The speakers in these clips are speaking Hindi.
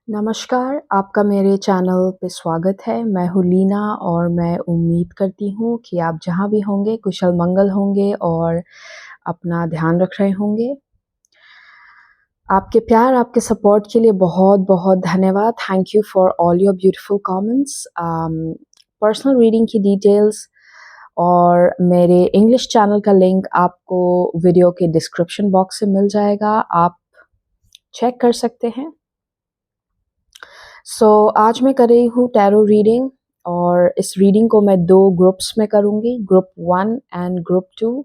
नमस्कार, आपका मेरे चैनल पे स्वागत है। मैं हूँ लीना और मैं उम्मीद करती हूँ कि आप जहाँ भी होंगे कुशल-मंगल होंगे और अपना ध्यान रख रहे होंगे। आपके प्यार, आपके सपोर्ट के लिए बहुत-बहुत धन्यवाद। Thank you for all your beautiful comments. Personal reading की डिटेल्स और मेरे इंग्लिश चैनल का लिंक आपको वीडियो के डिस्क्रिप्शन बॉक्स से मिल जाएगा। आप चेक कर सकते हैं। आज मैं कर रही हूँ टैरो रीडिंग और इस रीडिंग को मैं 2 ग्रुप्स में करूँगी, ग्रुप 1 एंड ग्रुप 2।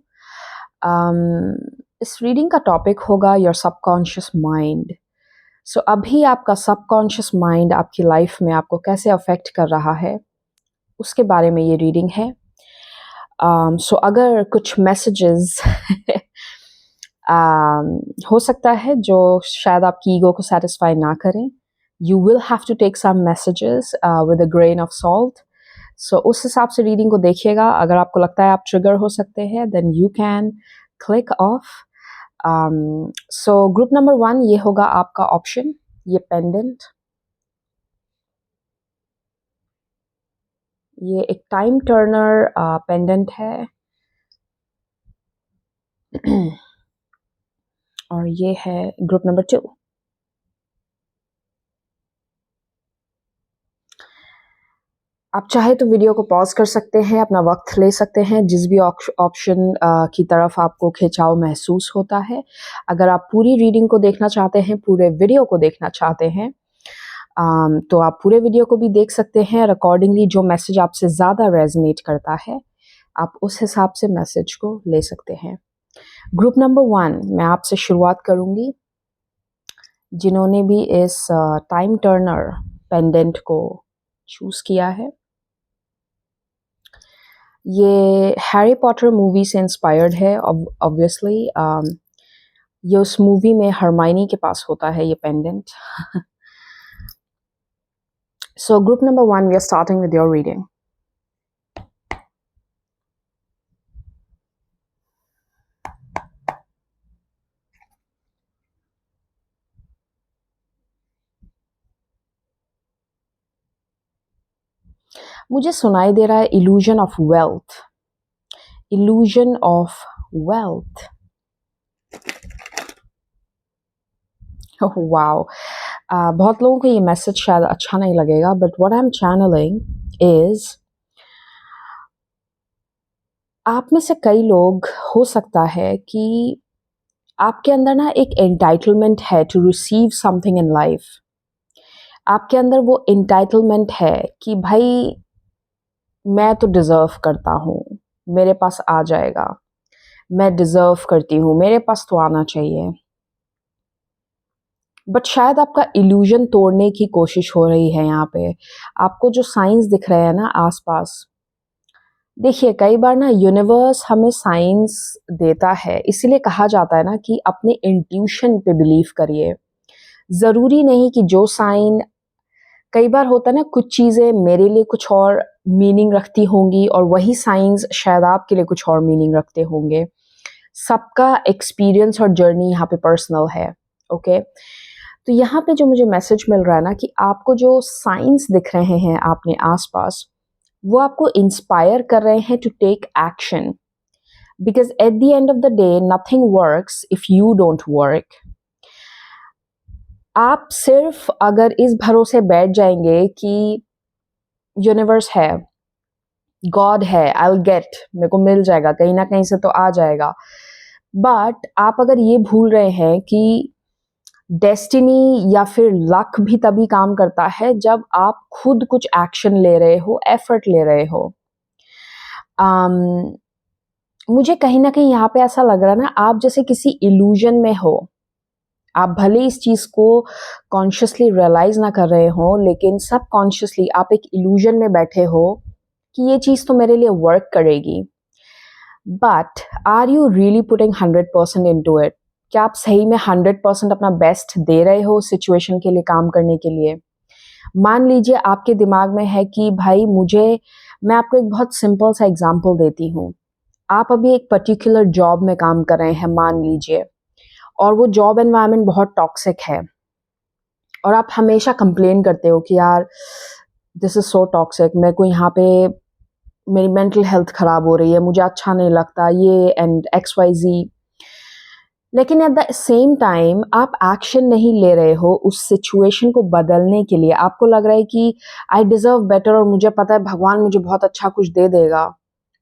इस रीडिंग का टॉपिक होगा योर सबकॉन्शियस माइंड। अभी आपका सबकॉन्शियस माइंड आपकी लाइफ में आपको कैसे अफेक्ट कर रहा है, उसके बारे में ये रीडिंग है। अगर कुछ मैसेजेस हो सकता है जो शायद आपकी ईगो को सैटिस्फाई ना करें, you will have to take some messages with a grain of salt. उस हिसाब से रीडिंग को देखिएगा। अगर आपको लगता है आप ट्रिगर हो सकते हैं then you can click off. Group number 1 ये होगा आपका ऑप्शन, ये पेंडेंट। ये एक टाइम टर्नर पेंडेंट है और ये है ग्रुप नंबर 2। आप चाहे तो वीडियो को पॉज कर सकते हैं, अपना वक्त ले सकते हैं, जिस भी ऑप्शन की तरफ आपको खिंचाव महसूस होता है। अगर आप पूरी रीडिंग को देखना चाहते हैं, पूरे वीडियो को देखना चाहते हैं, तो आप पूरे वीडियो को भी देख सकते हैं और अकॉर्डिंगली जो मैसेज आपसे ज़्यादा रेजोनेट करता है, आप उस हिसाब से मैसेज को ले सकते हैं। ग्रुप नंबर 1 मैं आपसे शुरुआत करूँगी, जिन्होंने भी इस टाइम टर्नर पेंडेंट को चूज़ किया है। ये हैरी पॉटर मूवी से इंस्पायर्ड है ऑब्वियसली। ये उस मूवी में हरमाइनी के पास होता है ये pendant. Group number 1 we are starting with your reading. मुझे सुनाई दे रहा है illusion of wealth, illusion of wealth. Wow, बहुत लोगों को ये मैसेज शायद अच्छा नहीं लगेगा, but what I am channelling is, आप में से कई लोग हो सकता है कि आपके अंदर ना एक एंटाइटलमेंट है to receive something in life. आपके अंदर वो एंटाइटलमेंट है कि भाई मैं तो डिज़र्व करता हूँ, मेरे पास आ जाएगा, मैं डिज़र्व करती हूँ, मेरे पास तो आना चाहिए। बट शायद आपका इल्यूजन तोड़ने की कोशिश हो रही है यहाँ पे। आपको जो साइंस दिख रहे हैं ना आसपास, देखिए कई बार ना यूनिवर्स हमें साइंस देता है, इसीलिए कहा जाता है ना कि अपने इंट्यूशन पे बिलीव करिए। ज़रूरी नहीं कि जो साइन, कई बार होता है ना कुछ चीज़ें मेरे लिए कुछ और मीनिंग रखती होंगी और वही साइंस शायद आपके लिए कुछ और मीनिंग रखते होंगे। सबका एक्सपीरियंस और जर्नी यहाँ पे पर्सनल है, ओके? तो यहाँ पे जो मुझे मैसेज मिल रहा है ना कि आपको जो साइंस दिख रहे हैं अपने आसपास, वो आपको इंस्पायर कर रहे हैं to take action, because at the end of the day nothing works if you don't work. आप सिर्फ अगर इस भरोसे बैठ जाएंगे कि यूनिवर्स है, गॉड है, आई विल गेट, मेरे को मिल जाएगा, कहीं ना कहीं से तो आ जाएगा, बट आप अगर ये भूल रहे हैं कि डेस्टिनी या फिर लक भी तभी काम करता है जब आप खुद कुछ एक्शन ले रहे हो, एफर्ट ले रहे हो। मुझे कहीं ना कहीं यहाँ पे ऐसा लग रहा है ना, आप जैसे किसी इल्यूजन में हो। आप भले इस चीज़ को कॉन्शियसली रियलाइज ना कर रहे हो, लेकिन सब कॉन्शियसली आप एक इल्यूजन में बैठे हो कि ये चीज़ तो मेरे लिए वर्क करेगी। But are you really putting 100% into it? क्या आप सही में 100% अपना बेस्ट दे रहे हो सिचुएशन के लिए, काम करने के लिए? मान लीजिए आपके दिमाग में है कि भाई मैं आपको एक बहुत सिंपल सा एग्जांपल देती हूँ। आप अभी एक पर्टिकुलर जॉब में काम कर रहे हैं मान लीजिए, और वो जॉब एनवायरनमेंट बहुत टॉक्सिक है, और आप हमेशा कंप्लेन करते हो कि यार दिस इज़ सो टॉक्सिक, मेरे को यहाँ पे मेरी मेंटल हेल्थ ख़राब हो रही है, मुझे अच्छा नहीं लगता ये एंड एक्स वाई ज़ी। लेकिन एट द सेम टाइम आप एक्शन नहीं ले रहे हो उस सिचुएशन को बदलने के लिए। आपको लग रहा है कि आई डिज़र्व बेटर और मुझे पता है भगवान मुझे बहुत अच्छा कुछ दे देगा।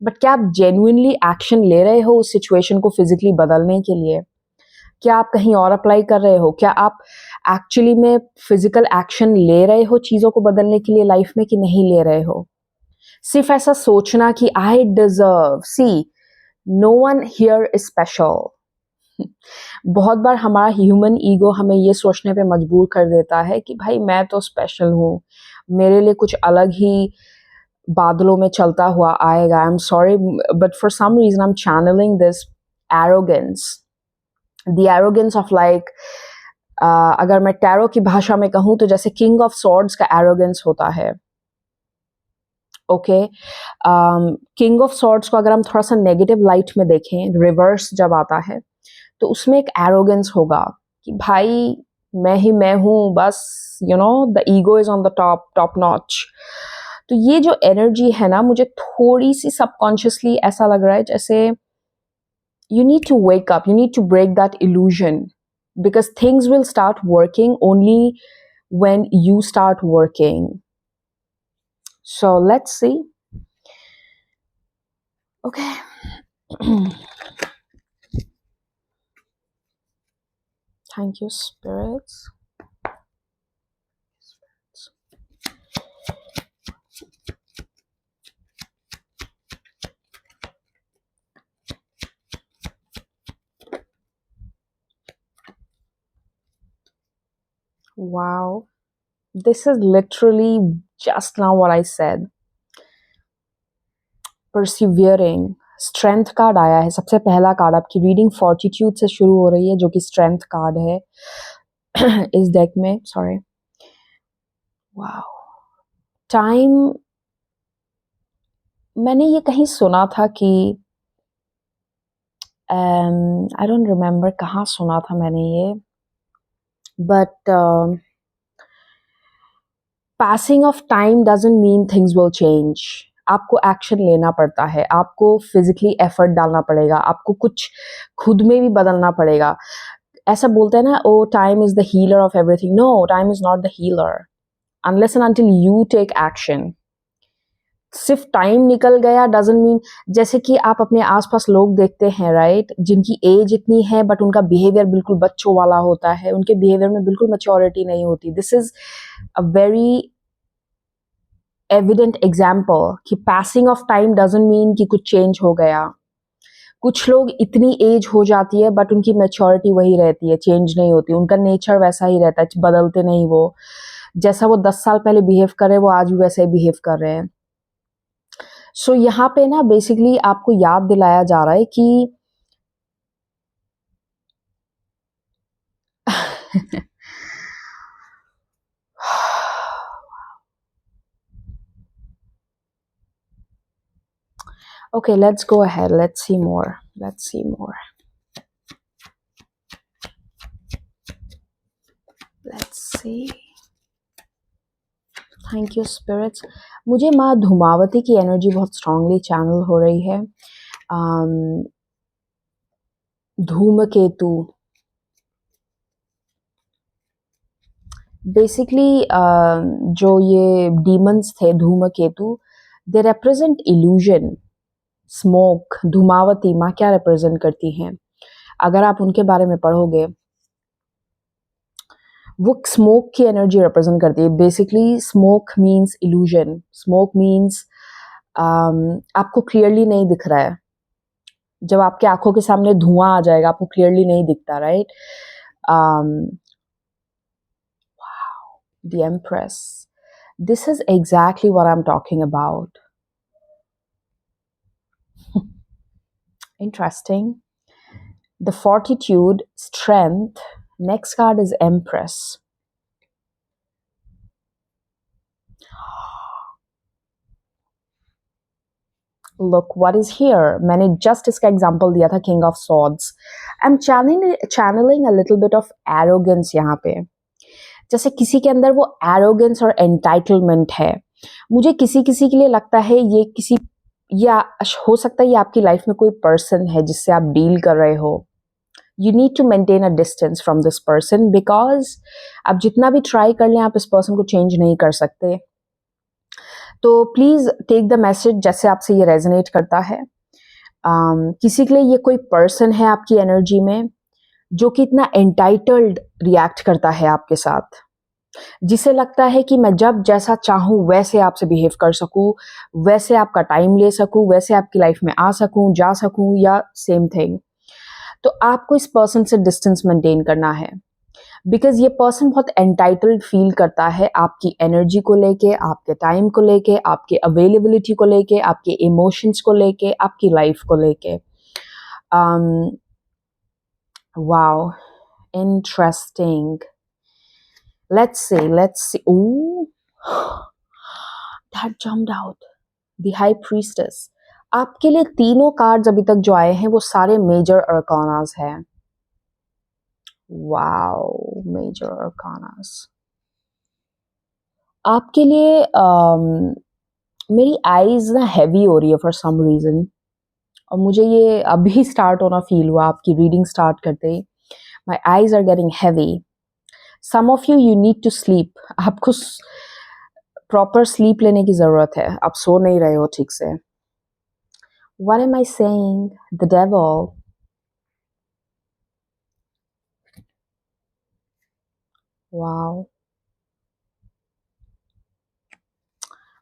बट क्या आप जेन्युइनली एक्शन ले रहे हो उस सिचुएशन को फिज़िकली बदलने के लिए? क्या आप कहीं और अप्लाई कर रहे हो? क्या आप एक्चुअली में फिज़िकल एक्शन ले रहे हो चीज़ों को बदलने के लिए लाइफ़ में कि नहीं ले रहे हो? सिर्फ़ ऐसा सोचना कि I deserve, see no one here is special. बहुत बार हमारा ह्यूमन ईगो हमें ये सोचने पे मजबूर कर देता है कि भाई मैं तो स्पेशल हूँ, मेरे लिए कुछ अलग ही बादलों में चलता हुआ आएगा। I am sorry but for some reason I am channelling this arrogance, the arrogance of like अगर मैं टैरो की भाषा में कहूँ तो जैसे किंग ऑफ सॉर्ड्स का एरोगेंस होता है। ओके, किंग ऑफ सॉर्ड्स को अगर हम थोड़ा सा नेगेटिव लाइट में देखें, रिवर्स जब आता है तो उसमें एक एरोगेंस होगा कि भाई मैं ही मैं हूँ, बस you know the ego is on the top notch. तो ये जो एनर्जी है ना, मुझे थोड़ी सी सबकॉन्शियसली ऐसा लग रहा है जैसे you need to wake up, you need to break that illusion, because things will start working only when you start working. So let's see. Okay. Thank you, spirits. Wow. This is literally just now what I said. Persevering. Strength card आया है, सबसे पहला कार्ड। आपकी रीडिंग फॉर्टिट्यूड से शुरू हो रही है जो कि स्ट्रेंथ कार्ड है इस डेक में। सॉरी। वाओ। टाइम, मैंने ये कहीं सुना था कि आई डोंट रिमेम्बर कहाँ सुना था मैंने ये, but passing of time doesn't mean things will change. आपको एक्शन लेना पड़ता है, आपको फिजिकली एफर्ट डालना पड़ेगा, आपको कुछ खुद में भी बदलना पड़ेगा। ऐसा बोलते हैं ना, oh time is the healer of everything. No, time is not the healer unless and until you take action. सिर्फ टाइम निकल गया डजंट मीन, जैसे कि आप अपने आसपास लोग देखते हैं राइट, जिनकी एज इतनी है बट उनका बिहेवियर बिल्कुल बच्चों वाला होता है, उनके बिहेवियर में बिल्कुल मैच्योरिटी नहीं होती। This is a very evident example कि passing of time doesn't mean कि कुछ चेंज हो गया। कुछ लोग इतनी एज हो जाती है बट उनकी मैच्योरिटी वही रहती है, चेंज नहीं होती, उनका नेचर वैसा ही रहता है, बदलते नहीं वो। जैसा वो 10 साल पहले बिहेव कर रहे हैं वो आज भी वैसे ही बिहेव कर रहे हैं। सो यहाँ पे ना बेसिकली आपको याद दिलाया जा रहा है कि okay, let's go ahead, let's see more, let's see more, let's see. Thank you spirits. मुझे माँ धूमावती की एनर्जी बहुत स्ट्रांगली चैनल हो रही है। धूमकेतु, बेसिकली जो ये डीमंस थे धूमकेतु, they represent illusion. Smoke, Dhumavati माँ क्या रिप्रेजेंट करती हैं? अगर आप उनके बारे में पढ़ोगे, वो स्मोक की एनर्जी रिप्रेजेंट करती है। Basically smoke means illusion, smoke means आपको क्लियरली नहीं दिख रहा है। जब आपके आंखों के सामने धुआं आ जाएगा आपको क्लियरली नहीं दिखता, right? The Empress. This is exactly what I'm talking about. Interesting. The Fortitude, Strength. Next card is Empress. Look what is here. मैंने just इसका example दिया था King of Swords. I'm channeling a little bit of arrogance यहाँ पे. जैसे किसी के अंदर वो एरोगेंस और एंटाइटलमेंट है। मुझे किसी किसी के लिए लगता है ये किसी, या हो सकता है ये आपकी लाइफ में कोई पर्सन है जिससे आप डील कर रहे हो। You need to maintain a distance from this person, because आप जितना भी ट्राई कर लें आप इस पर्सन को चेंज नहीं कर सकते। तो प्लीज टेक द मैसेज जैसे आपसे ये रेजोनेट करता है। किसी के लिए ये कोई पर्सन है आपकी एनर्जी में जो कि इतना एंटाइटल्ड रिएक्ट करता है आपके साथ, जिसे लगता है कि मैं जब जैसा चाहूँ वैसे आपसे बिहेव कर सकूँ, वैसे आपका टाइम ले सकूँ, वैसे आपकी लाइफ में आ सकूँ, जा सकूँ, या सेम थिंग। तो आपको इस पर्सन से डिस्टेंस मेंटेन करना है, बिकॉज ये पर्सन बहुत एंटाइटल्ड फील करता है आपकी एनर्जी को लेके, आपके टाइम को लेके, आपके अवेलेबिलिटी को लेके, आपके इमोशंस को लेके, आपकी लाइफ को लेके। Wow, interesting. Let's see. Ooh, that jumped out. The High Priestess. आपके लिए तीनों कार्ड्स अभी तक जो आए हैं वो सारे मेजर अर्कानास हैं। Wow, major arcanas. आपके लिए मेरी आईज ना हैवी हो रही है फॉर सम रीजन, और मुझे ये अभी स्टार्ट होना फील हुआ आपकी रीडिंग स्टार्ट करते ही। My eyes are getting heavy. Some of you need to sleep. आपको प्रॉपर स्लीप लेने की जरूरत है, आप सो नहीं रहे हो ठीक से। What am I saying? The devil. Wow.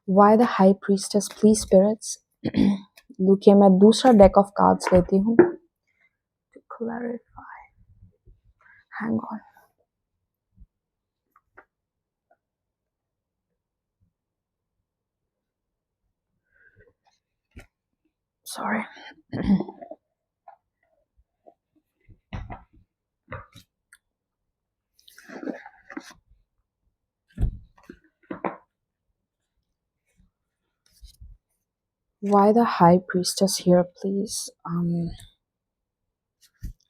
Why the High Priestess? Please spirits. देखिए मैं दूसरा deck of cards लेती हूँ to clarify. Hang on. Sorry. Why the High Priestess here, please?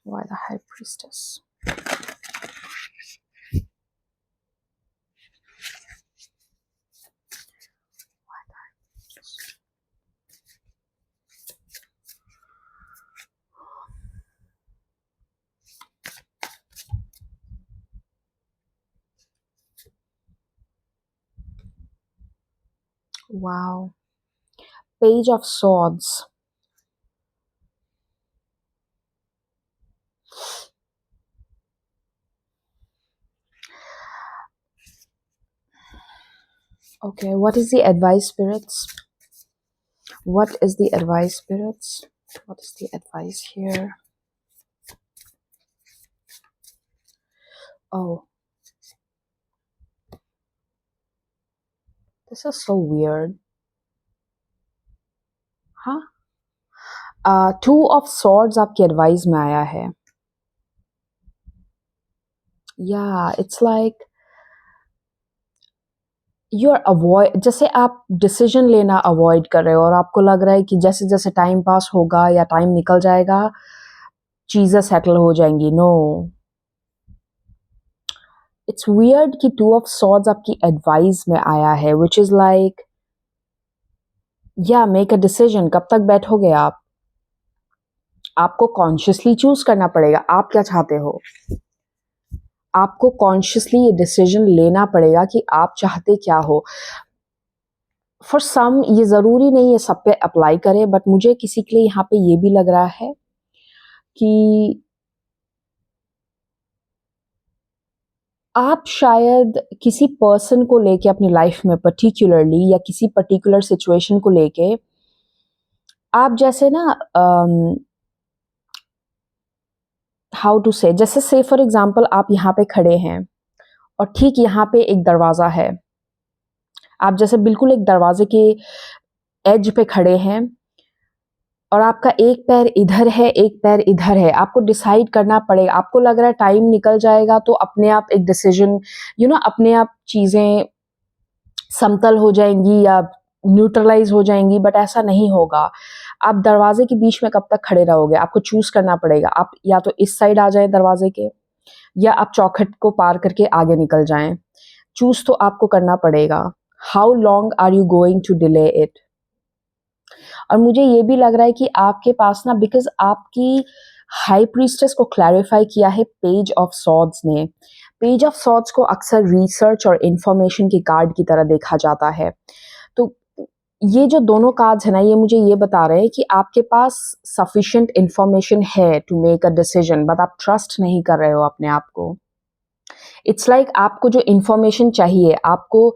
Why the High Priestess? Wow. Page of Swords. Okay, what is the advice, spirits? What is the advice, spirits? What is the advice here? Oh. This is so weird. Huh? Two of Swords आपकी एडवाइस में आया है। Yeah, it's like you're avoid, जैसे आप डिसीजन लेना अवॉइड कर रहे हो और आपको लग रहा है कि जैसे जैसे टाइम पास होगा या टाइम निकल जाएगा चीजें सेटल हो जाएंगी। नो, इट्स वियर्ड कि टू ऑफ सॉर्ड्स आपकी एडवाइस में आया है, विच इज लाइक या मेक अ डिसीजन। कब तक बैठोगे आप? आपको कॉन्शियसली चूज करना पड़ेगा आप क्या चाहते हो। आपको कॉन्शियसली ये डिसीजन लेना पड़ेगा कि आप चाहते क्या हो। फॉर सम ये जरूरी नहीं है सब पे अप्लाई करे, बट मुझे किसी के लिए यहाँ पे ये भी लग रहा है कि आप शायद किसी पर्सन को लेके अपनी लाइफ में पर्टिकुलरली या किसी पर्टिकुलर सिचुएशन को लेके आप जैसे ना हाउ टू से, जैसे से फॉर एग्जांपल आप यहाँ पे खड़े हैं और ठीक यहाँ पे एक दरवाजा है, आप जैसे बिल्कुल एक दरवाजे के एज पे खड़े हैं और आपका एक पैर इधर है एक पैर इधर है। आपको डिसाइड करना पड़ेगा। आपको लग रहा है टाइम निकल जाएगा तो अपने आप एक डिसीजन अपने आप चीजें समतल हो जाएंगी या न्यूट्रलाइज हो जाएंगी, बट ऐसा नहीं होगा। आप दरवाजे के बीच में कब तक खड़े रहोगे? आपको चूज करना पड़ेगा। आप या तो इस साइड आ जाएं दरवाजे के, या आप चौखट को पार करके आगे निकल जाएं। चूज तो आपको करना पड़ेगा. How long are you going to delay it? और मुझे ये भी लग रहा है कि आपके पास ना, बिकॉज आपकी हाई प्रीस्टेस को क्लैरिफाई किया है पेज ऑफ सॉर्ड्स ने. पेज ऑफ सॉर्ड्स को अक्सर रिसर्च और इंफॉर्मेशन की कार्ड की तरह देखा जाता है. तो ये जो दोनों कार्ड्स है ना, ये मुझे ये बता रहे हैं कि आपके पास सफिशिएंट इंफॉर्मेशन है to make a decision, but आप ट्रस्ट नहीं कर रहे हो अपने आप को. इट्स लाइक आपको जो इंफॉर्मेशन चाहिए, आपको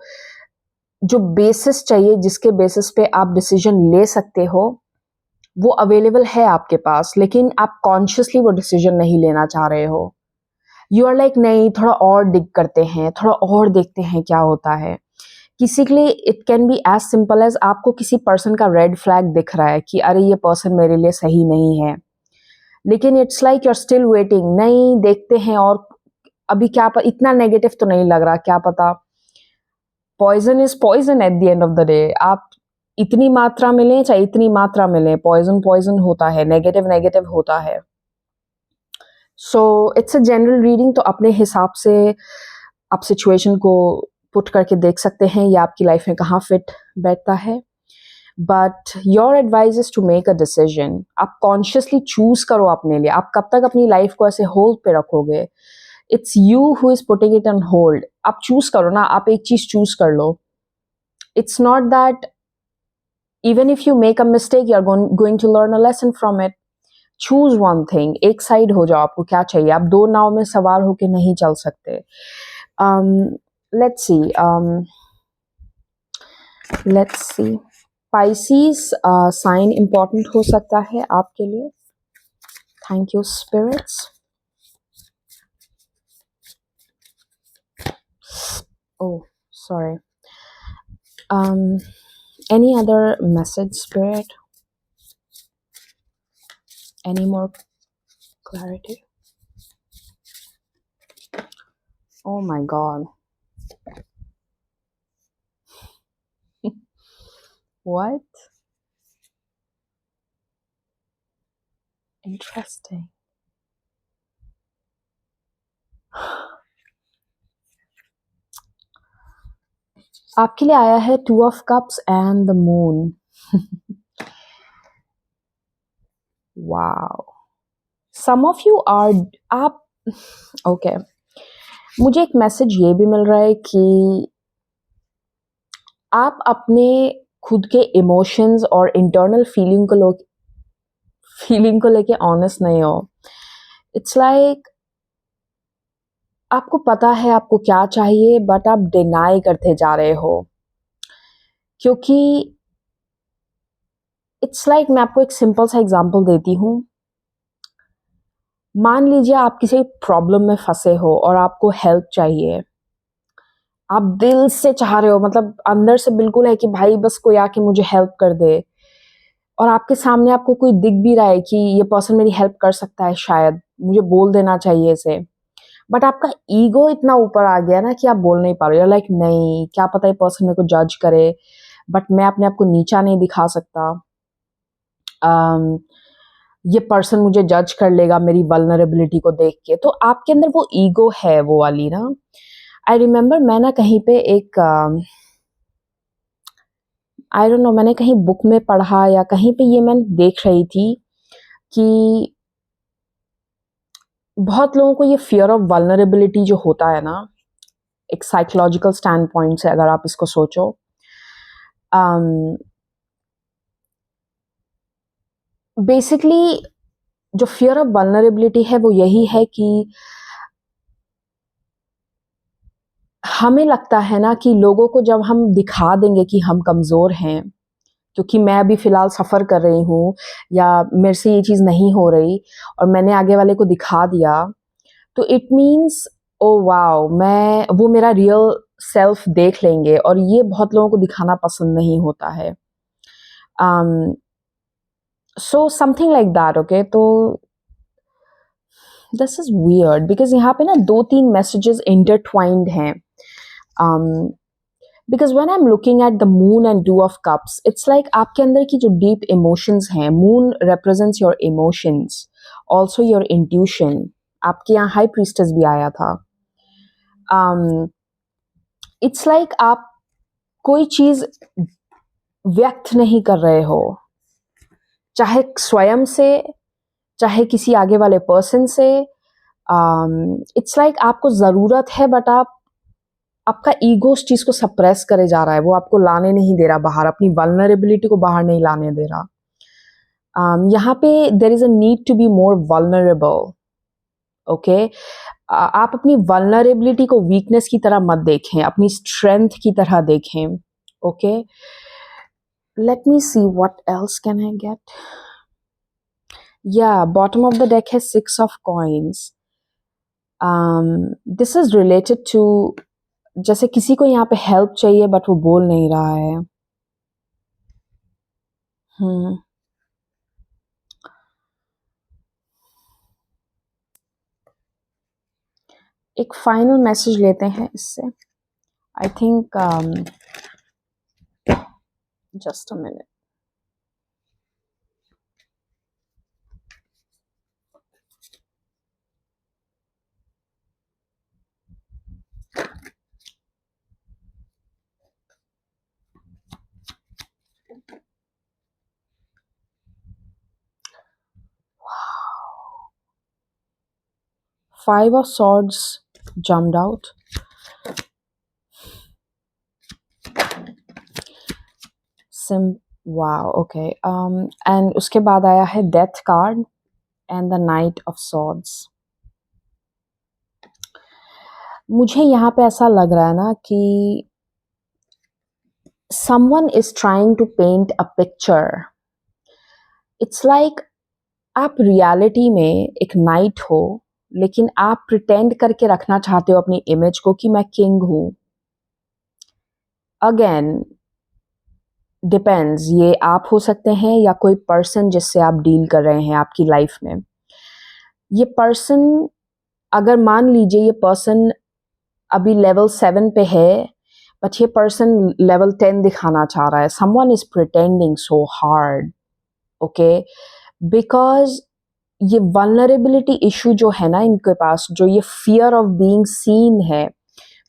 जो बेसिस चाहिए जिसके बेसिस पे आप डिसीजन ले सकते हो, वो अवेलेबल है आपके पास, लेकिन आप कॉन्शियसली वो डिसीजन नहीं लेना चाह रहे हो. यू आर लाइक नहीं, थोड़ा और डिग करते हैं, थोड़ा और देखते हैं क्या होता है. किसी के लिए it can be as simple as आपको किसी पर्सन का रेड फ्लैग दिख रहा है कि अरे ये पर्सन मेरे लिए सही नहीं है, लेकिन it's like you are still waiting. नहीं, देखते हैं और अभी क्या इतना नेगेटिव तो नहीं लग रहा, क्या पता. Poison is poison at the end of the day. आप इतनी मात्रा में लें चाहे इतनी मात्रा में लें, पॉइजन पॉइजन होता है, नेगेटिव नेगेटिव होता है. So it's a general reading. तो अपने हिसाब से आप सिचुएशन को पुट करके देख सकते हैं ये आपकी लाइफ में कहाँ फिट बैठता है. But your advice is to make a decision. आप कॉन्शियसली चूज करो अपने लिए. आप कब तक अपनी लाइफ को ऐसे होल्ड पे रखोगे? It's you who is putting it on hold. आप चूज करो ना, आप एक चीज चूज कर लो. It's not that even if you make a mistake, you're going to learn a lesson from it. Choose one thing. एक साइड हो जाओ. आपको क्या चाहिए? आप दो नाव में सवार होके नहीं चल सकते. let's see let's see Pisces sign important हो सकता है आपके लिए. Thank you spirits. oh sorry. Any other message, spirit? Any more clarity? Oh my god. What? Interesting. आपके लिए आया है 2 of Cups and the Moon. wow. Some of you are आप okay. मुझे एक मैसेज ये भी मिल रहा है कि आप अपने खुद के इमोशंस और इंटरनल फीलिंग को लेके ऑनेस्ट नहीं हो. इट्स लाइक आपको पता है आपको क्या चाहिए, बट आप डिनाई करते जा रहे हो. क्योंकि इट्स लाइक मैं आपको एक सिंपल सा एग्जांपल देती हूँ. मान लीजिए आप किसी प्रॉब्लम में फंसे हो और आपको हेल्प चाहिए. आप दिल से चाह रहे हो, मतलब अंदर से बिल्कुल है कि भाई बस कोई आके मुझे हेल्प कर दे. और आपके सामने आपको कोई दिख भी रहा है कि ये पर्सन मेरी हेल्प कर सकता है, शायद मुझे बोल देना चाहिए इसे. बट आपका ईगो इतना ऊपर आ गया ना कि आप बोल नहीं पा रहे हो. लाइक नहीं, क्या पता ये पर्सन मेरे को जज करे, बट मैं अपने आप को नीचा नहीं दिखा सकता. ये पर्सन मुझे जज कर लेगा मेरी वल्नरेबिलिटी को देख के. तो आपके अंदर वो ईगो है, वो वाली ना. आई रिमेम्बर मैं ना कहीं पे एक आई डोंट नो, मैंने कहीं बुक में पढ़ा या कहीं पे ये मैंने देख रही थी कि बहुत लोगों को ये फियर ऑफ वल्नरेबिलिटी जो होता है ना, एक साइकोलॉजिकल स्टैंड पॉइंट से अगर आप इसको सोचो, बेसिकली जो फियर ऑफ वल्नरेबिलिटी है वो यही है कि हमें लगता है ना कि लोगों को जब हम दिखा देंगे कि हम कमज़ोर हैं, क्योंकि मैं अभी फ़िलहाल सफ़र कर रही हूँ या मेरे से ये चीज़ नहीं हो रही और मैंने आगे वाले को दिखा दिया, तो इट मीन्स ओ वाओ, वो मेरा रियल सेल्फ देख लेंगे. और ये बहुत लोगों को दिखाना पसंद नहीं होता है. So something like that. Okay, तो दिस इज वियर्ड बिकॉज यहाँ पे ना 2-3 मैसेजेस इंटरट्वाइंड हैं. Because when I am looking at the moon and 2 of cups, it's like आपके अंदर की जो डीप इमोशंस हैं, moon represents your emotions, also your intuition. आपके यहाँ हाई प्रीस्टेस भी आया था. इट्स लाइक आप कोई चीज व्यक्त नहीं कर रहे हो, चाहे स्वयं से, चाहे किसी आगे वाले पर्सन से। इट्स लाइक आपको जरूरत है, बट आपका ईगो उस चीज को सप्रेस करे जा रहा है, वो आपको लाने नहीं दे रहा बाहर, अपनी वल्नरेबिलिटी को बाहर नहीं लाने दे रहा। यहाँ पे there is a need to be more vulnerable. Okay, आप अपनी वल्नरेबिलिटी को वीकनेस की तरह मत देखें, अपनी स्ट्रेंथ की तरह देखें। Okay, let me see what else can I get. या बॉटम ऑफ द डेक है 6 of coins. This is related to, जैसे किसी को यहाँ पे हेल्प चाहिए बट वो बोल नहीं रहा है। एक फाइनल मैसेज लेते हैं इससे। I think just a minute. Five of Swords jumped out. Wow, okay. And उसके बाद आया है Death card and the Knight of Swords. मुझे यहाँ पे ऐसा लग रहा है ना कि someone is trying to paint a picture. It's like आप रियलिटी में एक नाइट हो, लेकिन आप प्रिटेंड करके रखना चाहते हो अपनी इमेज को कि मैं किंग हूं। अगेन डिपेंड्स, ये आप हो सकते हैं या कोई पर्सन जिससे आप डील कर रहे हैं आपकी लाइफ में। ये पर्सन, अगर मान लीजिए ये पर्सन अभी लेवल 7 पे है, बट ये पर्सन लेवल 10 दिखाना चाह रहा है। Someone is pretending so hard, okay, because ये वल्नरेबिलिटी इशू जो है ना इनके पास, जो ये फियर ऑफ बीइंग सीन है,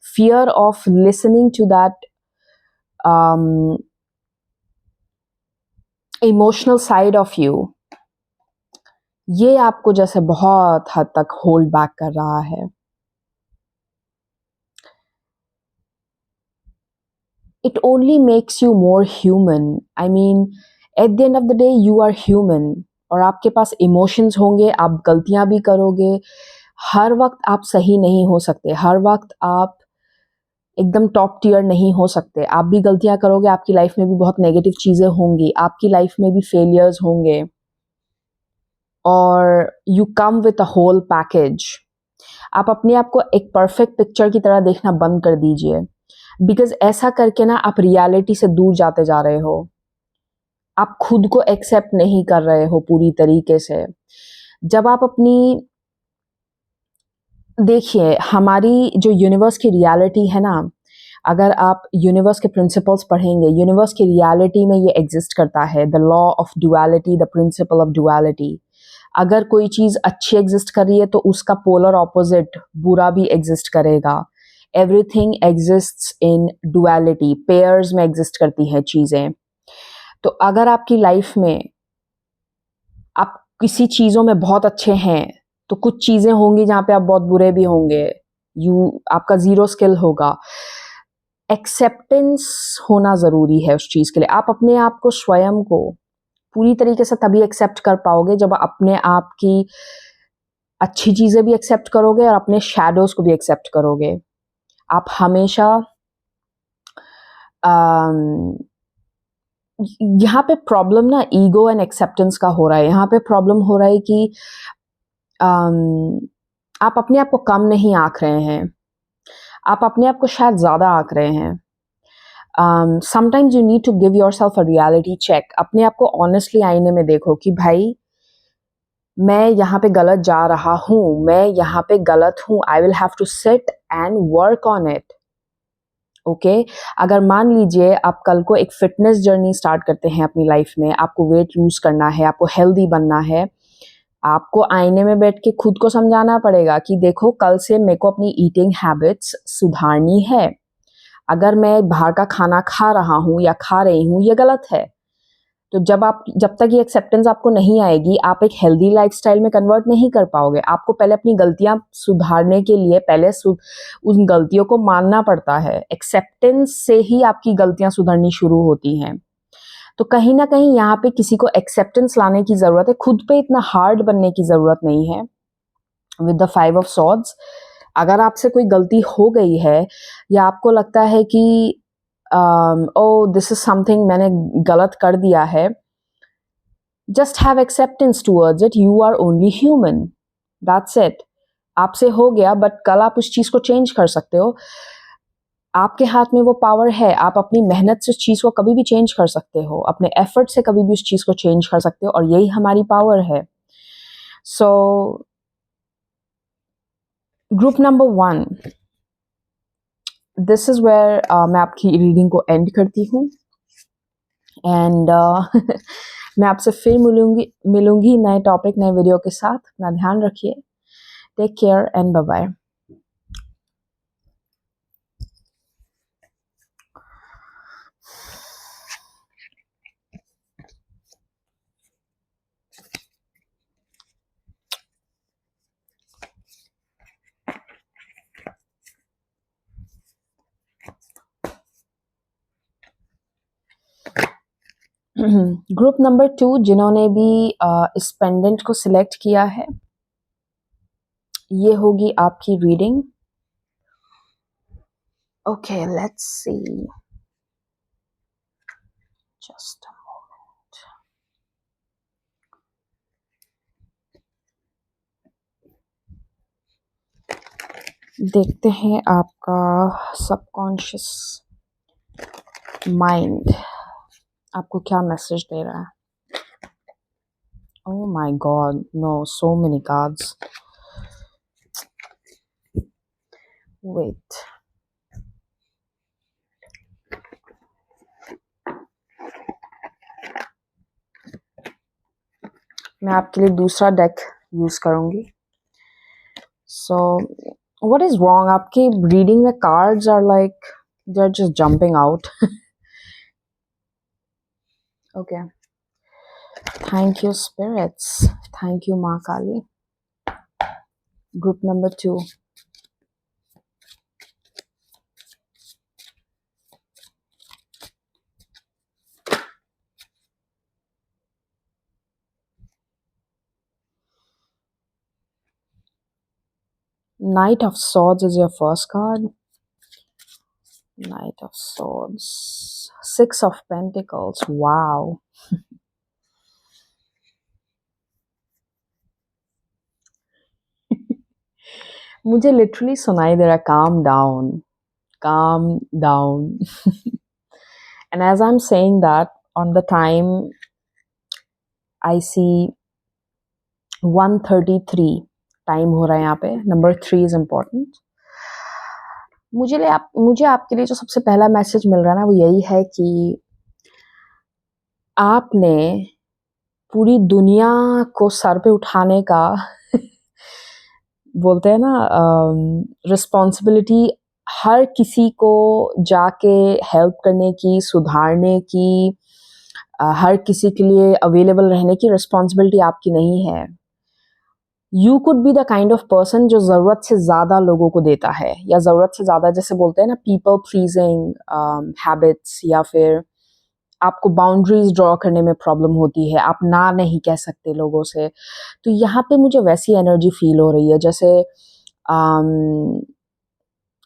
fear of listening to that emotional side of you, ये आपको जैसे बहुत हद तक होल्ड बैक कर रहा है। It only makes you more human. I mean, at the end of the day you are human, और आपके पास इमोशंस होंगे, आप गलतियां भी करोगे। हर वक्त आप सही नहीं हो सकते, हर वक्त आप एकदम टॉप टियर नहीं हो सकते। आप भी गलतियां करोगे, आपकी लाइफ में भी बहुत नेगेटिव चीजें होंगी, आपकी लाइफ में भी फेलियर्स होंगे, और you come with a whole package. आप अपने आप को एक परफेक्ट पिक्चर की तरह देखना बंद कर दीजिए, बिकॉज ऐसा करके ना आप रियलिटी से दूर जाते जा रहे हो। आप खुद को एक्सेप्ट नहीं कर रहे हो पूरी तरीके से। जब आप अपनी, देखिए हमारी जो यूनिवर्स की रियलिटी है ना, अगर आप यूनिवर्स के प्रिंसिपल्स पढ़ेंगे, यूनिवर्स की रियलिटी में ये एग्जिस्ट करता है, the law of duality, the principle of duality. अगर कोई चीज अच्छी एग्जिस्ट कर रही है तो उसका पोलर ऑपोजिट बुरा भी एग्जिस्ट करेगा। एवरीथिंग एग्जिस्ट्स इन डुअलिटी, पेयर्स में एग्जिस्ट करती हैं चीजें। तो अगर आपकी लाइफ में आप किसी चीजों में बहुत अच्छे हैं, तो कुछ चीजें होंगी जहां पे आप बहुत बुरे भी होंगे, आपका जीरो स्किल होगा। एक्सेप्टेंस होना जरूरी है उस चीज के लिए। आप अपने आप को, स्वयं को पूरी तरीके से तभी एक्सेप्ट कर पाओगे जब अपने आप की अच्छी चीजें भी एक्सेप्ट करोगे और अपने शैडोज को भी एक्सेप्ट करोगे। आप हमेशा यहाँ पे प्रॉब्लम ना ईगो एंड एक्सेप्टेंस का हो रहा है। यहाँ पे प्रॉब्लम हो रहा है कि आप अपने आप को कम नहीं आंक रहे हैं, आप अपने आप को शायद ज्यादा आंक रहे हैं। Sometimes you need to give yourself a reality check. अपने आप को ऑनेस्टली आईने में देखो कि भाई मैं यहाँ पे गलत जा रहा हूँ, मैं यहाँ पे गलत हूँ। I will have to sit and work on it. Okay, अगर मान लीजिए आप कल को एक फिटनेस जर्नी स्टार्ट करते हैं अपनी लाइफ में, आपको वेट लूज करना है, आपको हेल्दी बनना है, आपको आईने में बैठ के खुद को समझाना पड़ेगा कि देखो कल से मेरे को अपनी ईटिंग हैबिट्स सुधारनी है। अगर मैं बाहर का खाना खा रहा हूँ या खा रही हूँ, ये गलत है। तो जब तक ये एक्सेप्टेंस आपको नहीं आएगी, आप एक हेल्दी लाइफस्टाइल में कन्वर्ट नहीं कर पाओगे। आपको पहले अपनी गलतियां सुधारने के लिए पहले उन गलतियों को मानना पड़ता है। एक्सेप्टेंस से ही आपकी गलतियां सुधरनी शुरू होती हैं। तो कहीं ना कहीं यहाँ पे किसी को एक्सेप्टेंस लाने की जरूरत है, खुद पे इतना हार्ड बनने की जरूरत नहीं है। विद द 5 ऑफ सॉर्ड्स, अगर आपसे कोई गलती हो गई है या आपको लगता है कि ओ दिस इज समथिंग मैंने गलत कर दिया है, just have acceptance towards it. You are only human, that's it. आपसे हो गया, बट कल आप उस चीज को चेंज कर सकते हो। आपके हाथ में वो पावर है। आप अपनी मेहनत से उस चीज को कभी भी चेंज कर सकते हो, अपने एफर्ट से कभी भी उस चीज को चेंज कर सकते हो, और यही हमारी पावर है। So group number 1, this is where मैं आपकी रीडिंग को एंड करती हूँ। एंड मैं आपसे फिर मिलूंगी नए टॉपिक, नए वीडियो के साथ। अपना ध्यान रखिए। Take care and bye bye. Group number 2, जिन्होंने भी इस पेंडेंट को सिलेक्ट किया है, ये होगी आपकी reading. Okay, let's see, just a moment. देखते हैं आपका सबकॉन्शियस माइंड आपको क्या मैसेज दे रहा है। Oh my God, no, so many cards. Wait, मैं आपके लिए दूसरा डेक यूज करूंगी। So what is wrong? आपकी रीडिंग में cards are like they are just jumping out. Okay, thank you spirits, thank you माँ Kali. Group number 2, Knight of Swords is your first card. Knight of Swords, 6 of Pentacles, wow. मुझे लिटरली सुनाई दे रहा है calm down, calm down. And as I'm saying that, on the time I see 1:33 time हो रहा है यहाँ पे। Number 3 is important. मुझे आपके लिए जो सबसे पहला मैसेज मिल रहा है ना, वो यही है कि आपने पूरी दुनिया को सर पे उठाने का बोलते हैं ना, रिस्पॉन्सिबिलिटी, हर किसी को जाके हेल्प करने की, सुधारने की, हर किसी के लिए अवेलेबल रहने की रिस्पॉन्सिबिलिटी आपकी नहीं है। You could be the kind of person जो ज़रूरत से ज़्यादा लोगों को देता है, या ज़रूरत से ज़्यादा, जैसे बोलते हैं ना, पीपल प्लीजिंग हैबिट्स, या फिर आपको बाउंड्रीज ड्रॉ करने में प्रॉब्लम होती है, आप ना नहीं कह सकते लोगों से। तो यहाँ पे मुझे वैसी एनर्जी फील हो रही है, जैसे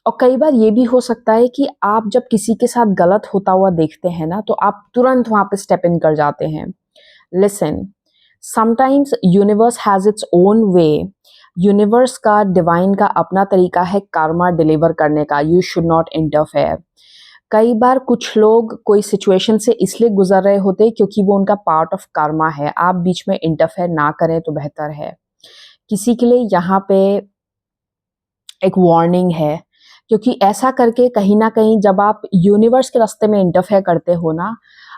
और कई बार ये भी हो सकता है कि आप जब किसी के साथ गलत होता हुआ देखते हैं ना, तो आप तुरंत वहाँ पे स्टेप इन कर जाते हैं। Listen, sometimes universe has its own way. Universe का, डिवाइन का अपना तरीका है कर्मा डिलीवर करने का। You should not interfere. कई बार कुछ लोग कोई सिचुएशन से इसलिए गुजर रहे होते हैं क्योंकि वो उनका पार्ट ऑफ कर्मा है। आप बीच में इंटरफेयर ना करें तो बेहतर है। किसी के लिए यहाँ पे एक वार्निंग है, क्योंकि ऐसा करके कहीं ना कहीं जब आप यूनिवर्स के रास्ते में इंटरफेयर करते हो ना,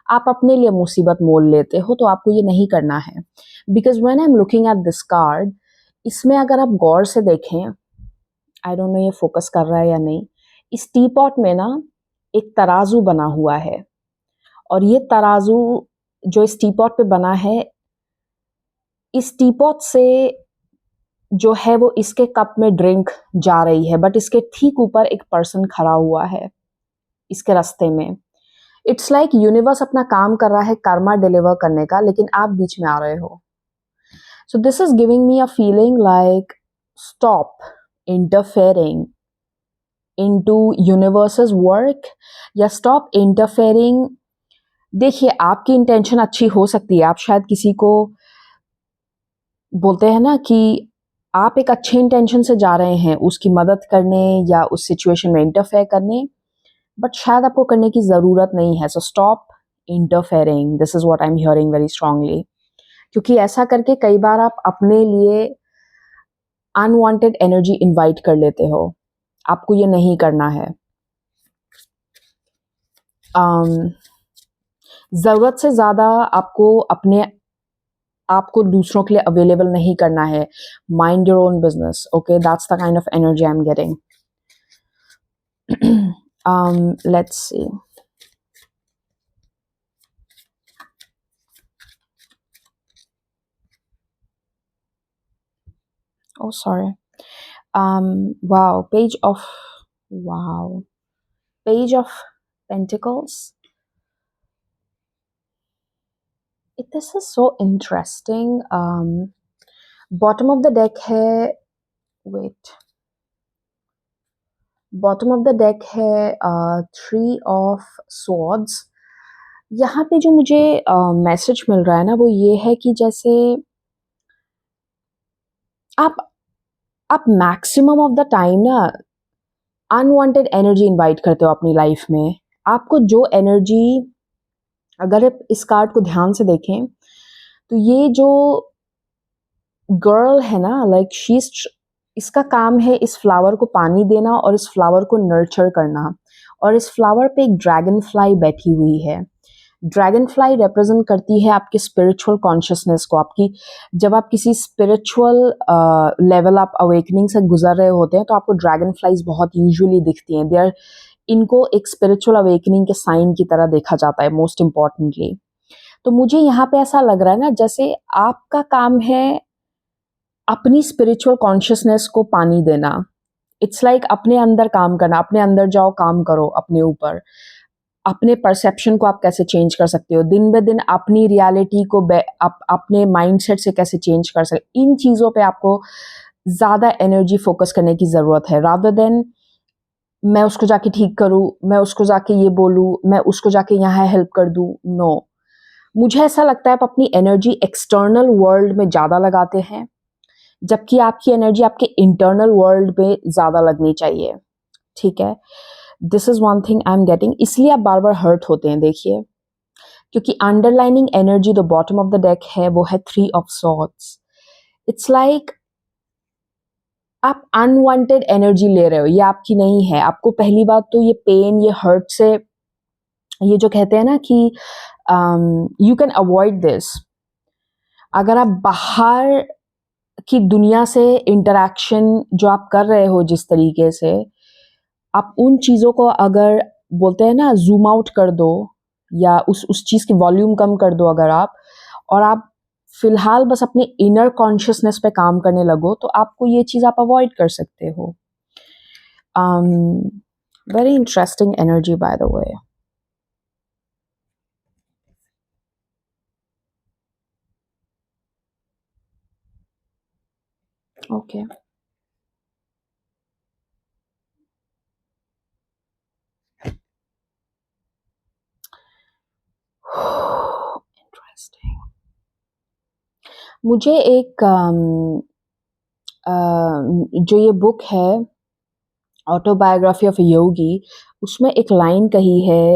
आप अपने लिए मुसीबत मोल लेते हो। तो आपको ये नहीं करना है। Because when I am looking at this card, इसमें अगर आप गौर से देखें, आई डोंट नो ये फोकस कर रहा है या नहीं, इस टी पॉट में ना एक तराजू बना हुआ है और ये तराजू जो इस टीपॉट पे बना है, इस टीपॉट से जो है वो इसके कप में ड्रिंक जा रही है, बट इसके ठीक ऊपर एक पर्सन खड़ा हुआ है इसके रास्ते में। इट्स लाइक यूनिवर्स अपना काम कर रहा है कर्मा डिलीवर करने का, लेकिन आप बीच में आ रहे हो। So this is giving me a feeling like stop interfering into universes work, या स्टॉप इंटरफेयरिंग। देखिए, आपकी इंटेंशन अच्छी हो सकती है, आप शायद किसी को बोलते हैं ना कि आप एक अच्छे इंटेंशन से जा रहे हैं उसकी मदद करने या उस सिचुएशन में इंटरफेयर करने, बट शायद आपको करने की ज़रूरत नहीं है। So stop interfering, this is what I am hearing very strongly. क्योंकि ऐसा करके कई बार आप अपने लिए अनवांटेड एनर्जी इनवाइट कर लेते हो, आपको ये नहीं करना है। ज़रूरत से ज़्यादा आपको दूसरों के लिए अवेलेबल नहीं करना है। Mind your own business, okay, that's the kind of energy I am getting. Let's see. Oh, sorry. Wow, Page of Pentacles. This is so interesting. Bottom of the deck है, wait. Bottom of the deck है Three of Swords. यहाँ पे जो मुझे मैसेज मिल रहा है ना, वो ये है कि जैसे आप मैक्सिमम ऑफ द टाइम ना अनवांटेड एनर्जी इनवाइट करते हो अपनी लाइफ में। आपको जो एनर्जी, अगर आप इस कार्ड को ध्यान से देखें तो ये जो गर्ल है ना, लाइक इसका काम है इस फ्लावर को पानी देना और इस फ्लावर को नर्चर करना, और इस फ्लावर पे एक ड्रैगन फ्लाई बैठी हुई है। ड्रैगन फ्लाई रिप्रेजेंट करती है आपकी स्पिरिचुअल कॉन्शियसनेस को। आपकी जब आप किसी स्पिरिचुअल लेवल आप अवेकनिंग से गुजर रहे होते हैं तो आपको ड्रैगन फ्लाइज बहुत यूजुअली दिखती हैं। इनको एक स्पिरिचुअल अवेकनिंग के साइन की तरह देखा जाता है मोस्ट इम्पॉर्टेंटली। तो मुझे यहाँ पे ऐसा लग रहा है ना, जैसे आपका काम है अपनी स्पिरिचुअल कॉन्शियसनेस को पानी देना। इट्स लाइक अपने अंदर काम करना, अपने अंदर जाओ, काम करो अपने ऊपर। अपने परसेप्शन को आप कैसे चेंज कर सकते हो, दिन ब दिन अपनी रियलिटी को अपने माइंडसेट से कैसे चेंज कर सकते, इन चीज़ों पे आपको ज़्यादा एनर्जी फोकस करने की ज़रूरत है, रादर देन मैं उसको जाके ठीक करूँ, मैं उसको जाके ये बोलूँ, मैं उसको जाके यहाँ हेल्प कर दूँ। नो, मुझे ऐसा लगता है आप अपनी एनर्जी एक्सटर्नल वर्ल्ड में ज़्यादा लगाते हैं, जबकि आपकी एनर्जी आपके इंटरनल वर्ल्ड में ज़्यादा लगनी चाहिए। ठीक है, this is one thing I am getting. इसलिए आप बार बार हर्ट होते हैं, देखिए, क्योंकि underlining energy the bottom of the deck है वो है three of swords. It's like आप अनवांटेड एनर्जी ले रहे हो, ये आपकी नहीं है। आपको पहली बात तो ये पेन, ये हर्ट से, ये जो कहते हैं ना कि यू कैन अवॉइड दिस। अगर आप बाहर की दुनिया से इंटरैक्शन जो आप कर रहे हो जिस तरीके से, आप उन चीज़ों को अगर बोलते हैं ना जूम आउट कर दो, या उस चीज़ की वॉल्यूम कम कर दो अगर आप, और आप फिलहाल बस अपने इनर कॉन्शियसनेस पे काम करने लगो, तो आपको ये चीज़ आप अवॉइड कर सकते हो। Very interesting energy by the way. Okay, interesting. मुझे एक जो ये बुक है ऑटोबायोग्राफी ऑफ योगी, उसमें एक लाइन कही है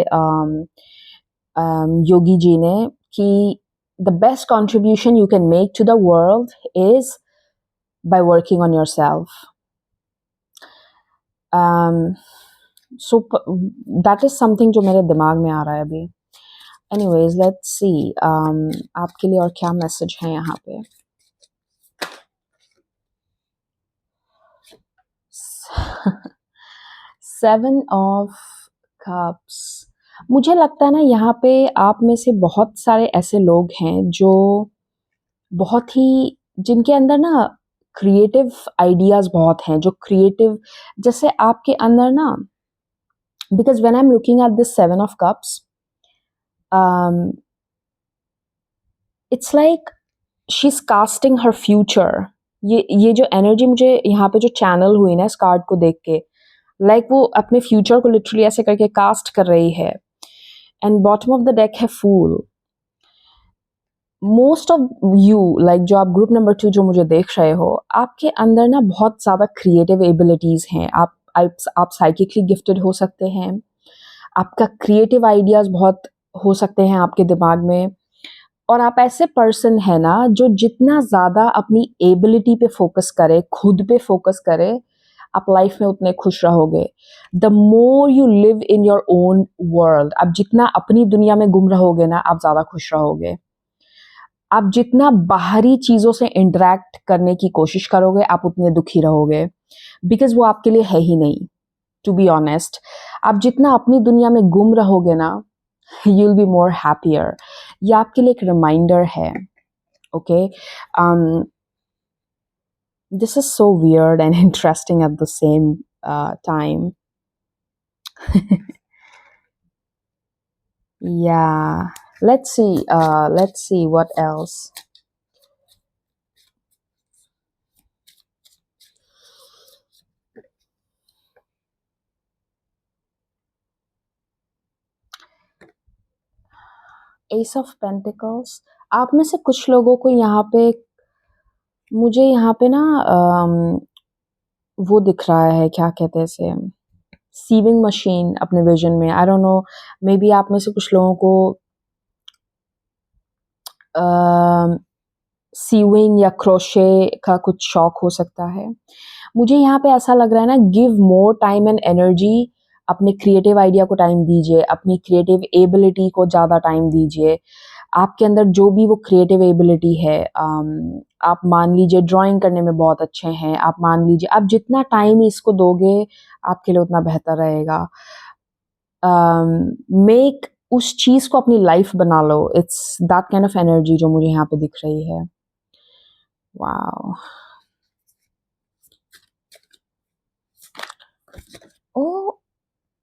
योगी जी ने कि the best contribution you can make to the world is by working on yourself. So that is something जो मेरे दिमाग में आ रहा है अभी। एनीवेज, लेट्स सी आपके लिए और क्या मैसेज है यहाँ पे। Seven of cups. मुझे लगता है ना यहाँ पे आप में से बहुत सारे ऐसे लोग हैं जो बहुत ही जिनके अंदर ना क्रिएटिव आइडियाज़ बहुत हैं, जो क्रिएटिव जैसे आपके अंदर ना because when I am looking at this 7 of cups it's like she is casting her future. ये जो एनर्जी मुझे यहाँ पे जो चैनल हुई ना इस कार्ड को देख के, लाइक वो अपने फ्यूचर को लिटरली ऐसे करके कास्ट कर रही है। And bottom of the deck है फूल। मोस्ट ऑफ यू लाइक जो आप ग्रुप नंबर 2 जो मुझे देख रहे हो, आपके अंदर ना बहुत ज़्यादा क्रिएटिव एबिलिटीज़ हैं। आप साइकिकली गिफ्टेड हो सकते हैं। आपका क्रिएटिव आइडियाज़ बहुत हो सकते हैं आपके दिमाग में। और आप ऐसे पर्सन है ना जो जितना ज़्यादा अपनी एबिलिटी पे फोकस करे, खुद पे फोकस करे, आप लाइफ में उतने खुश रहोगे। The more you live in your own world, आप जितना अपनी दुनिया में गुम रहोगे ना, आप ज़्यादा खुश रहोगे। आप जितना बाहरी चीज़ों से इंटरैक्ट करने की कोशिश करोगे, आप उतने दुखी रहोगे, बिकॉज़ वो आपके लिए है ही नहीं, टू बी ऑनेस्ट। आप जितना अपनी दुनिया में गुम रहोगे ना, you will be more happier. ये आपके लिए एक रिमाइंडर है, okay? This is so weird and interesting at the same time. Yeah, let's see. Let's see what else. Ace of Pentacles. आप में से कुछ लोगों को यहाँ पे मुझे यहाँ पे ना वो दिख रहा है, क्या कहते हैं इसे, सीविंग मशीन अपने विजन में। I don't know, may be आप में से कुछ लोगों को सीविंग या क्रोशे का कुछ शौक हो सकता है। मुझे यहाँ पे ऐसा लग रहा है ना, give more time and energy, अपने क्रिएटिव आइडिया को टाइम दीजिए, अपनी क्रिएटिव एबिलिटी को ज़्यादा टाइम दीजिए। आपके अंदर जो भी वो क्रिएटिव एबिलिटी है, आप मान लीजिए ड्राइंग करने में बहुत अच्छे हैं, आप मान लीजिए आप जितना टाइम इसको दोगे आपके लिए उतना बेहतर रहेगा। मेक उस चीज़ को अपनी लाइफ बना लो। It's that kind of energy जो मुझे यहाँ पे दिख रही है। Wow! Oh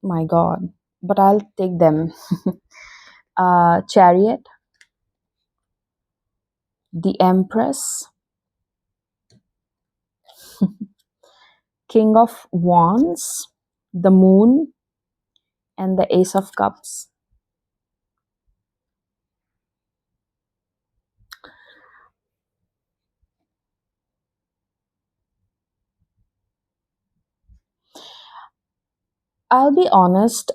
my God, but I'll take them. Chariot, the Empress, King of Wands, the Moon, and the Ace of Cups. I'll be honest,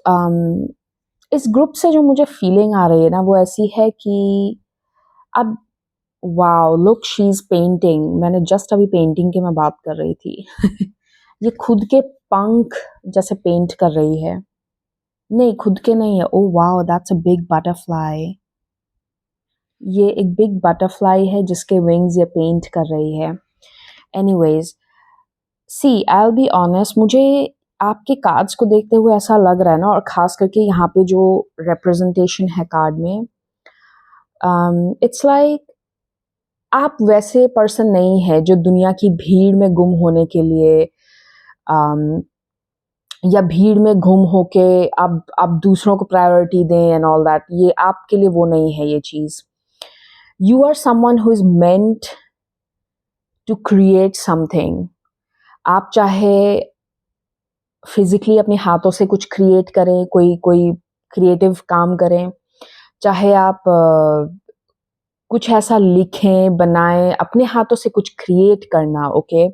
इस ग्रुप से जो मुझे फीलिंग आ रही है ना, वो ऐसी है कि अब wow, look she is painting. मैंने जस्ट अभी पेंटिंग की मैं बात कर रही थी। ये खुद के पंख जैसे पेंट कर रही है। नहीं, खुद के नहीं है। Oh wow, that's a big butterfly. ये एक बिग बटरफ्लाई है जिसके विंग्स ये पेंट कर रही है। Anyways, see I will be honest, मुझे आपके कार्ड्स को देखते हुए ऐसा लग रहा है ना, और ख़ास करके यहाँ पे जो रिप्रेजेंटेशन है कार्ड में, इट्स लाइक आप वैसे पर्सन नहीं है जो दुनिया की भीड़ में गुम होने के लिए या भीड़ में गुम होके आप दूसरों को प्रायोरिटी दें एंड ऑल दैट। ये आपके लिए वो नहीं है ये चीज़। You are someone who is meant to create something. आप चाहे फिजिकली अपने हाथों से कुछ क्रिएट करें, कोई क्रिएटिव काम करें, चाहे आप कुछ ऐसा लिखें, बनाएं, अपने हाथों से कुछ क्रिएट करना, ओके?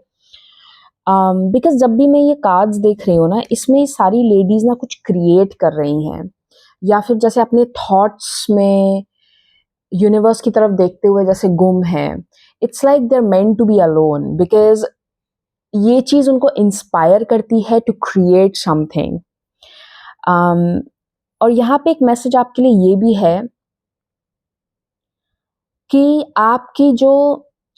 बिकॉज जब भी मैं ये कार्ड्स देख रही हूँ ना, इसमें सारी लेडीज ना कुछ क्रिएट कर रही हैं, या फिर जैसे अपने थॉट्स में यूनिवर्स की तरफ देखते हुए जैसे गुम है। It's like they are meant to be alone, because ये चीज़ उनको इंस्पायर करती है टू क्रिएट समथिंग। और यहाँ पे एक मैसेज आपके लिए ये भी है कि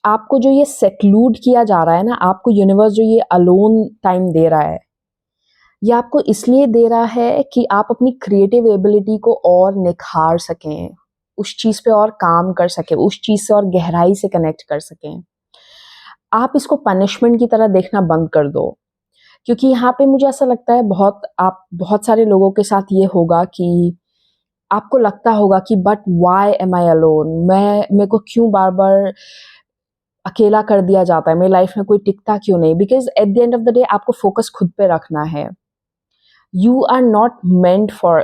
आपको जो ये सेक्लूड किया जा रहा है ना, आपको यूनिवर्स जो ये अलोन टाइम दे रहा है, ये आपको इसलिए दे रहा है कि आप अपनी क्रिएटिव एबिलिटी को और निखार सकें, उस चीज़ पे और काम कर सकें, उस चीज़ से और गहराई से कनेक्ट कर सकें। आप इसको पनिशमेंट की तरह देखना बंद कर दो, क्योंकि यहाँ पे मुझे ऐसा लगता है बहुत सारे लोगों के साथ ये होगा कि आपको लगता होगा कि but why am I alone, मेरे को क्यों बार-बार अकेला कर दिया जाता है, मेरी लाइफ में कोई टिकता क्यों नहीं? Because at the end of the day आपको फोकस खुद पे रखना है। You are not meant for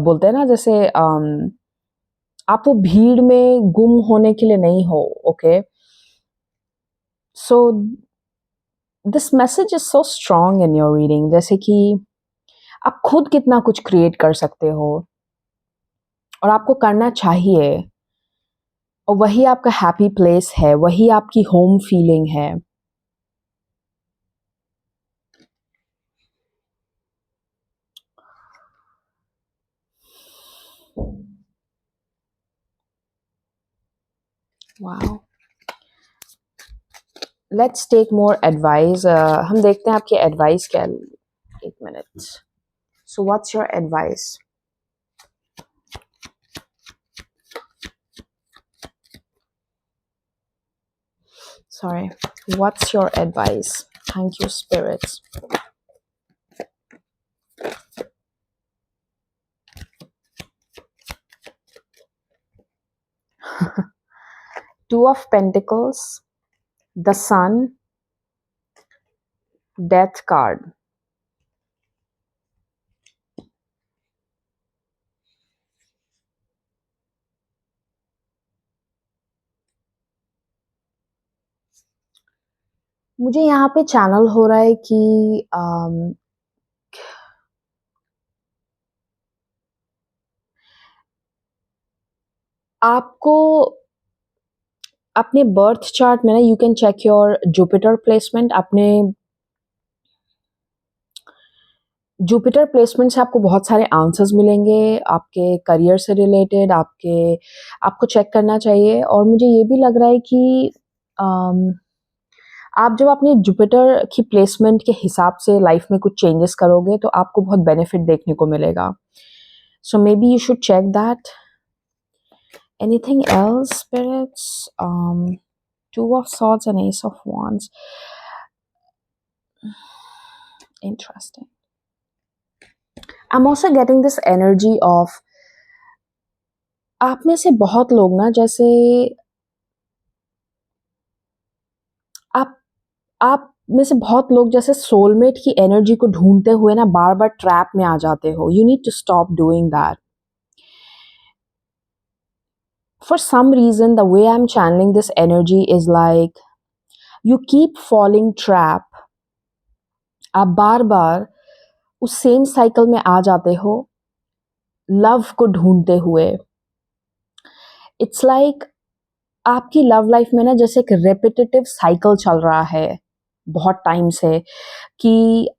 बोलते हैं ना जैसे आप वो भीड़ में गुम होने के लिए नहीं हो, okay? So this message is so strong in your reading, जैसे कि आप खुद कितना कुछ क्रिएट कर सकते हो और आपको करना चाहिए, और वही आपका हैप्पी प्लेस है, वही आपकी होम फीलिंग है। Wow! Let's take more advice. हम देखते हैं आपकी एडवाइस क्या है। 1 minute. So what's your advice? Sorry. What's your advice? Thank you, spirits. Two of Pentacles, the Sun, Death card. मुझे यहाँ पे चैनल हो रहा है कि आपको अपने बर्थ चार्ट में ना, you can check your Jupiter placement. अपने जुपिटर प्लेसमेंट से आपको बहुत सारे आंसर्स मिलेंगे आपके करियर से रिलेटेड, आपको चेक करना चाहिए। और मुझे ये भी लग रहा है कि आप जब अपने जुपिटर की प्लेसमेंट के हिसाब से लाइफ में कुछ चेंजेस करोगे तो आपको बहुत बेनिफिट देखने को मिलेगा। So maybe you should check that. Anything else spirits? Two of Swords and Ace of Wands. Interesting. I'm also getting this energy of आप में से बहुत लोग ना, जैसे आप में से बहुत लोग जैसे सोलमेट की एनर्जी को ढूंढते हुए ना बार बार ट्रैप में आ जाते हो। You need to stop doing that. For some reason, the way I'm channeling this energy is like you keep falling trap. आप बार बार उस सेम साइकिल में आ जाते हो लव को ढूंढते हुए। इट्स लाइक आपकी लव लाइफ में ना जैसे एक रेपिटेटिव साइकिल चल रहा है बहुत टाइम से, कि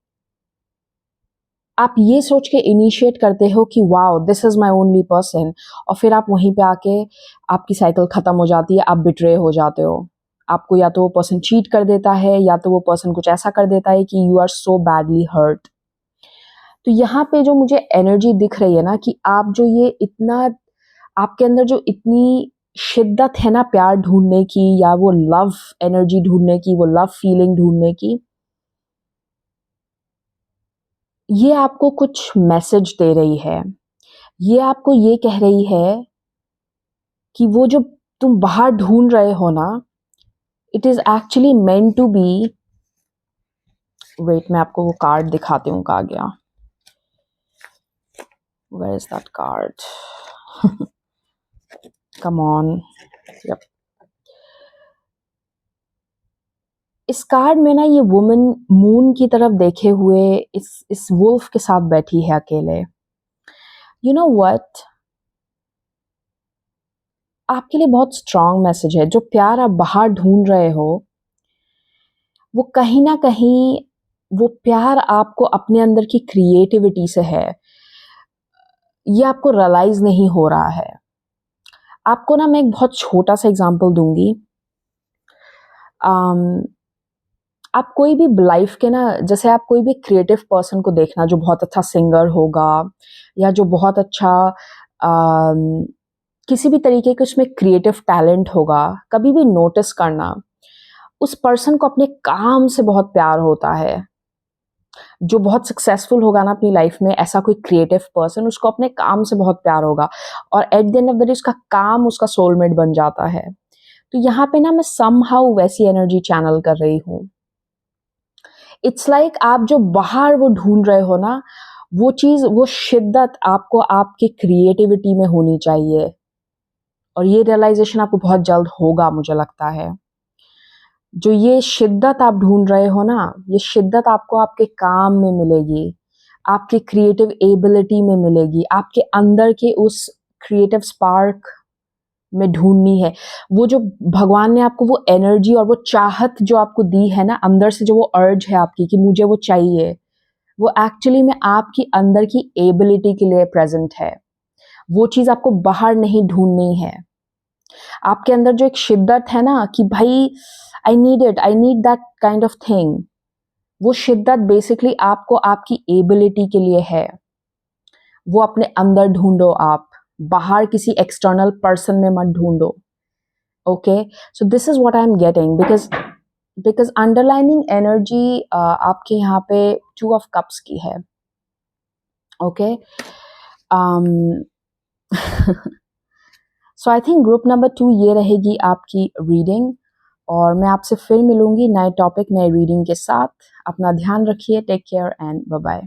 आप ये सोच के इनिशिएट करते हो कि wow this is my only person, और फिर आप वहीं पे आके आपकी साइकिल खत्म हो जाती है, आप बिट्रे हो जाते हो। आपको या तो वो पर्सन चीट कर देता है या तो वो पर्सन कुछ ऐसा कर देता है कि you are so badly hurt. तो यहाँ पे जो मुझे एनर्जी दिख रही है ना कि आप जो ये इतना, आपके अंदर जो इतनी शिद्दत है ना प्यार ढूंढने की, या वो लव एनर्जी ढूंढने की, वो लव फीलिंग ढूंढने की, ये आपको कुछ मैसेज दे रही है। ये आपको ये कह रही है कि वो जो तुम बाहर ढूंढ रहे हो ना, it is actually meant to be. Wait, मैं आपको वो कार्ड दिखाती हूँ, कहाँ गया? Where is that card? Come on. Yup, इस कार्ड में ना ये वुमन मून की तरफ देखे हुए इस वुल्फ के साथ बैठी है अकेले। यू नो व्हाट, आपके लिए बहुत स्ट्रांग मैसेज है। जो प्यार आप बाहर ढूंढ रहे हो, वो कहीं ना कहीं वो प्यार आपको अपने अंदर की क्रिएटिविटी से है। ये आपको रियलाइज नहीं हो रहा है। आपको ना मैं एक बहुत छोटा सा एग्जांपल दूंगी। आप कोई भी लाइफ के ना, जैसे आप कोई भी क्रिएटिव पर्सन को देखना जो बहुत अच्छा सिंगर होगा या जो बहुत अच्छा किसी भी तरीके के उसमें क्रिएटिव टैलेंट होगा, कभी भी नोटिस करना उस पर्सन को अपने काम से बहुत प्यार होता है। जो बहुत सक्सेसफुल होगा ना अपनी लाइफ में, ऐसा कोई क्रिएटिव पर्सन, उसको अपने काम से बहुत प्यार होगा और eight the end of the day उसका काम उसका सोलमेट बन जाता है। तो यहाँ पे ना मैं समहाउ वैसी एनर्जी चैनल कर रही हूँ। इट्स लाइक आप जो बाहर वो ढूंढ रहे हो ना, वो चीज, वो शिद्दत आपको आपके क्रिएटिविटी में होनी चाहिए और ये रियलाइजेशन आपको बहुत जल्द होगा, मुझे लगता है। जो ये शिद्दत आप ढूंढ रहे हो ना, ये शिद्दत आपको आपके काम में मिलेगी, आपके क्रिएटिव एबिलिटी में मिलेगी, आपके अंदर के उस क्रिएटिव स्पार्क में ढूंढनी है। वो जो भगवान ने आपको वो एनर्जी और वो चाहत जो आपको दी है ना, अंदर से जो वो अर्ज है आपकी कि मुझे वो चाहिए, वो एक्चुअली में आपकी अंदर की एबिलिटी के लिए प्रेजेंट है। वो चीज आपको बाहर नहीं ढूंढनी है। आपके अंदर जो एक शिद्दत है ना कि भाई I need that kind of thing, वो शिद्दत बेसिकली आपको आपकी एबिलिटी के लिए है। वो अपने अंदर ढूंढो, आप बाहर किसी एक्सटर्नल पर्सन में मत ढूंढो। Okay, so this is what I am getting, because underlining energy आपके यहाँ पे 2 ऑफ कप्स की है। Okay, so I think group number 2 ये रहेगी आपकी रीडिंग, और मैं आपसे फिर मिलूंगी नए टॉपिक नए रीडिंग के साथ। अपना ध्यान रखिए, take care and bye bye.